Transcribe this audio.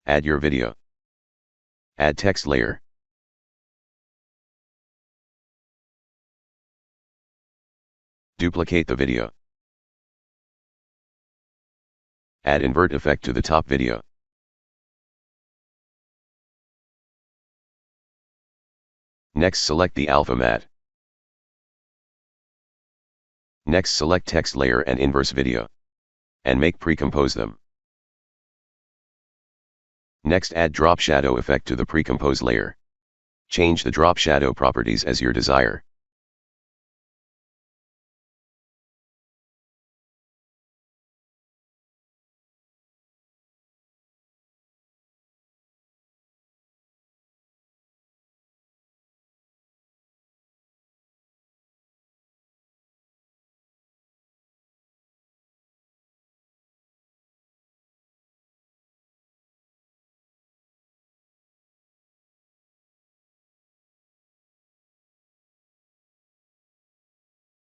Add your video. Add text layer. Duplicate the video. Add invert effect to the top video. Next select the alpha matte. Next select text layer and inverse video. And make pre-compose them. Next add drop shadow effect to the pre-compose layer. Change the drop shadow properties as your desire.